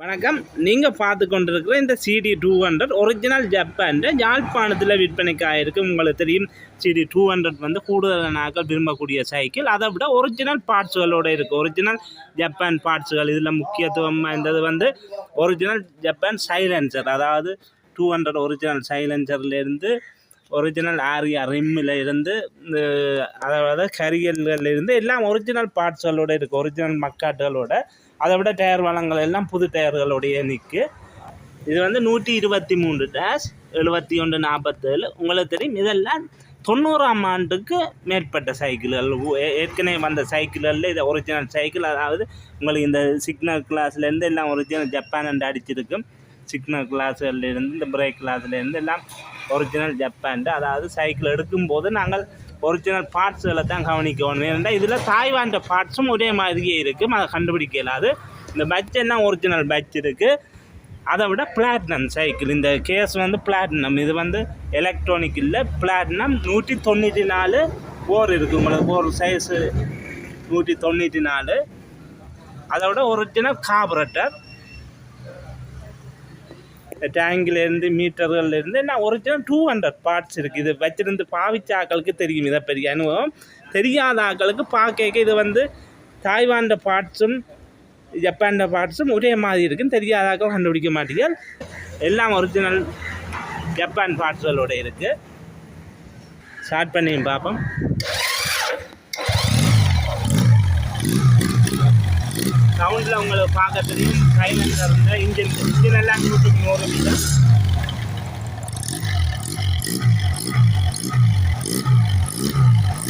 வணக்கம். நீங்கள் பார்த்து கொண்டிருக்கிற இந்த CD200 ஒரிஜினல் ஜப்பான் யாழ்ப்பாணத்தில் விற்பனைக்கு ஆகிருக்கு. உங்களுக்கு தெரியும் CD200 வந்து கூடுதல் நாட்கள் விரும்பக்கூடிய சைக்கிள். அதை விட ஒரிஜினல் பார்ட்ஸுகளோடு இருக்குது. ஒரிஜினல் ஜப்பான் பார்ட்ஸுகள் இதில் முக்கியத்துவம் வாய்ந்தது வந்து ஒரிஜினல் ஜப்பான் சைலன்சர், அதாவது 200 ஒரிஜினல் சைலன்சர்லேருந்து ஒரிஜினல் ஆரியா ரிம்மில் இருந்து அதாவது கரியல்களிலிருந்து எல்லாம் ஒரிஜினல் பார்ட்ஸுகளோடு இருக்குது. ஒரிஜினல் மக்காட்டுகளோட, அதை விட டயர் வளங்கள் எல்லாம் புது டயர்களுடைய நிற்கு. இது வந்து 123-7147. உங்களுக்கு தெரியும் இதெல்லாம் 90ஆம் ஆண்டுக்கு மேற்பட்ட சைக்கிள்கள். ஏற்கனவே வந்த சைக்கிள்களில் இது ஒரிஜினல் சைக்கிள். அதாவது உங்களுக்கு இந்த சிக்னல் கிளாஸ்லேருந்து எல்லாம் ஒரிஜினல் ஜப்பான் என்று அடிச்சிருக்கும். சிக்னல் கிளாஸ்லேருந்து இந்த பிரேக் கிளாஸ்லேருந்து எல்லாம் ஒரிஜினல் ஜப்பான். அதாவது சைக்கிள் எடுக்கும்போது நாங்கள் ஒரிஜினல் பார்ட்ஸுகளை தான் கவனிக்கணும். ஏன்னா இதில் தாய்வான் பார்ட்ஸும் ஒரே மாதிரியே இருக்குது, அதை கண்டுபிடிக்க இயலாது. இந்த பட்ச் எல்லாம் ஒரிஜினல் பட்ச் இருக்குது. அதை விட பிளாட்டினம் சைக்கிள், இந்த கேஸ் வந்து பிளாட்டினம். இது வந்து எலக்ட்ரானிக் இல்லை, பிளாட்டினம். 194 போர் இருக்குது. உங்களுக்கு போர் சைஸு 194. அதை விட ஒரிஜினல் கார்பரேட்டர், டேங்கிலேருந்து மீட்டர்கள்லேருந்து நான் ஒரிஜினல் 200 பார்ட்ஸ் இருக்குது. இது வச்சிருந்து பாவிச்ச ஆக்களுக்கு தெரியும். இதை பெரிய அனுபவம். தெரியாத ஆக்களுக்கு பார்க்க இது வந்து தாய்வான் பார்ட்ஸும் ஜப்பான் பார்ட்ஸும் ஒரே மாதிரி இருக்குன்னு தெரியாத ஆக்கள் கண்டுபிடிக்க மாட்டீங்க. எல்லாம் ஒரிஜினல் ஜப்பான் பார்ட்ஸ்களோட இருக்குது. ஸ்டார்ட் பண்ணி பார்ப்போம். சவுண்டில் உங்களுக்கு பார்க்க தெரியும். சைலன்சர் இருந்தால் இன்ஜின் எல்லாம் 100 மீட்டர்.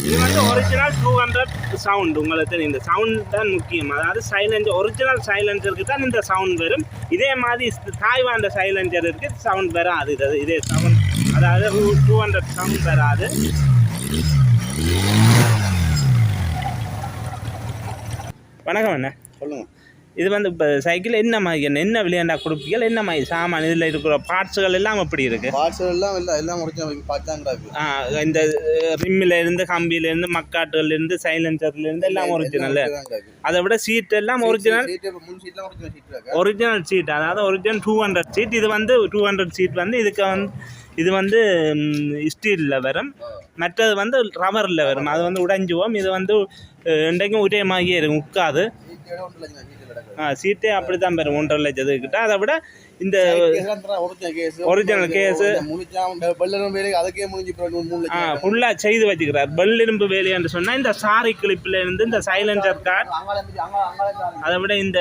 இது வந்து ஒரிஜினல் 200 சவுண்ட். உங்களுக்கு தெரியும் இந்த சவுண்ட் தான் முக்கியம். அதாவது சைலன்சர், ஒரிஜினல் சைலன்சருக்கு தான் இந்த சவுண்ட் வரும். இதே மாதிரி தாய்வான் சைலன்சர் இருக்குது, சவுண்ட் வராது. இதே சவுண்ட், அதாவது 200 சவுண்ட் வராது. வணக்கம் அண்ணா, சொல்லுங்கள். இது வந்து இப்போ சைக்கிள் என்ன மாதிரி என்ன விளையாண்டா கொடுப்பீங்க, என்ன மாதிரி சாமான், இதில் இருக்கிற பார்ட்ஸுகள் எல்லாம் எப்படி இருக்குது? பார்ட்ஸுகள் எல்லாம் இந்த ரிம்மிலேருந்து, கம்பியிலேருந்து, மக்காட்டுலேருந்து, சைலன்சர்லேருந்து எல்லாம் ஒரிஜினல். அதை விட சீட் எல்லாம் ஒரிஜினல் சீட், அதாவது ஒரிஜினல் 200 சீட். இது வந்து 200 சீட் வந்து இதுக்கு வந்து இது வந்து ஸ்டீலில் வரும், மற்றது வந்து ரப்பரில் வரும். அது வந்து உடைஞ்சுவோம். இது வந்து இன்றைக்கும் ஒரே மாதிரியே இருக்கும், உட்காது. சீட்டே அப்படி தான் பெறும் 1.5 லட்சத்துக்கிட்ட. அதை விட இந்த ஒரிஜினல் கேஸு ஃபுல்லாக செய்து வச்சுக்கிறார். பெல்லிரும்பு வேலை என்று சொன்னால் இந்த சாரி கிளிப்பில் இருந்து இந்த சைலன்சர் கார்டு, அதை விட இந்த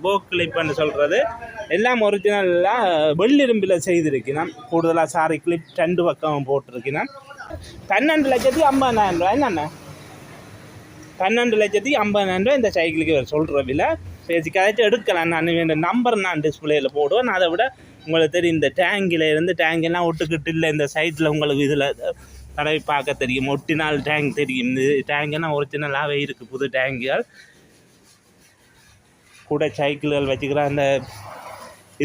போக் கிளிப்னு சொல்கிறது எல்லாம் ஒரிஜினலாக வெள்ளிரும்பில் செய்திருக்கிறேன். கூடுதலாக சாரி கிளிப் 2 பக்கம் போட்டிருக்கிறேன். 12,50,000 ரூபா. என்னண்ணா 12,50,000 இந்த சைக்கிளுக்கு சொல்கிற விலை. பேசிக்காச்சும் எடுக்கலாம். நான் இந்த நம்பர் நான் டிஸ்பிளேயில் போடுவேன். அதை விட உங்களுக்கு தெரியும் இந்த டேங்கெல்லாம் ஒட்டுக்கிட்டு இல்லை. இந்த சைட்டில் உங்களுக்கு இதில் தடவை பார்க்க தெரியும், ஒட்டினால் டேங்க் தெரியும். இந்த டேங்கெல்லாம் ஒரிஜினலாகவே இருக்குது, புது டேங்குகள். கூட சைக்கிள்கள் வச்சுக்கிற அந்த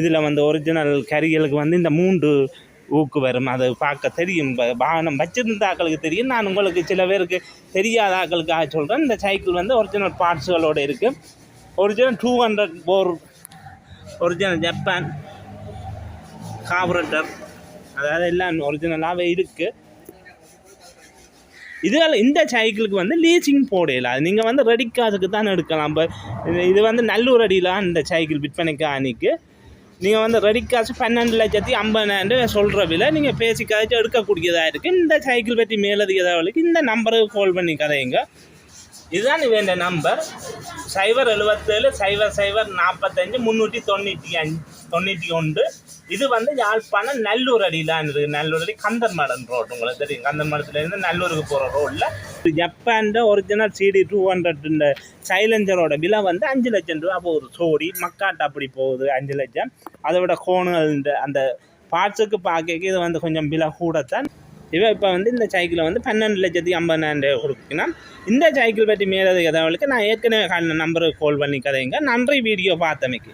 இதில் வந்து ஒரிஜினல் கரிகளுக்கு வந்து இந்த 3 ஊக்கு வரும். அது பார்க்க தெரியும். வாகனம் வச்சிருந்த ஆக்களுக்கு தெரியும். நான் உங்களுக்கு சில பேருக்கு தெரியாத ஆக்களுக்காக சொல்கிறேன். இந்த சைக்கிள் வந்து ஒரிஜினல் பார்ட்ஸுகளோடு இருக்குது. ஒரிஜினல் 200 போர், ஒரிஜினல் ஜப்பான் கார்பரேட்டர், அதாவது எல்லாம் ஒரிஜினலாகவே இருக்குது. இதில் இந்த சைக்கிளுக்கு வந்து லீசிங் போடல. அது நீங்கள் வந்து ரெடி காசுக்கு தான் எடுக்கலாம். இப்போ இது வந்து நல்லூர் அடியில் இந்த சைக்கிள் விற்பனைக்கு அன்றைக்கி நீங்கள் வந்து ரெடி காசு 12,50,000 சொல்கிற விலை. நீங்கள் பேசி கதைச்சு எடுக்கக்கூடியதாக இருக்குது. இந்த சைக்கிள் பற்றி மேலதிகதவளுக்கு இந்த நம்பருக்கு கால் பண்ணி கதையுங்க. இதுதான் வேண்ட நம்பர் 077-0045-391. இது வந்து யாழ்ப்பாணம் நல்லூர் அடியிலான் இருக்குது. நல்லூர் அடி கந்தர்மடம் ரோடு, உங்களுக்கு தெரியும். கந்தர்மடத்துலேருந்து நல்லூருக்கு போகிற ரோடில் ஜப்பான் ஒரிஜினல் CD200 சைலன்சரோட விலை வந்து 5 லட்சம் ரூபா போகுது. சோடி மக்காட்டு அப்படி போகுது 5 லட்சம். அதை விட கோணுகள் அந்த பார்ட்ஸுக்கு பார்க்க இது வந்து கொஞ்சம் விலை கூடத்தான். இப்போ வந்து இந்த சைக்கிளை வந்து 12,50,000 கொடுக்கணும். இந்த சைக்கிள் பற்றி மேலதிக தகவலுக்கு நான் ஏற்கனவே நம்பருக்கு கால் பண்ணி கதைங்க. நன்றி வீடியோ பார்த்தமைக்கு.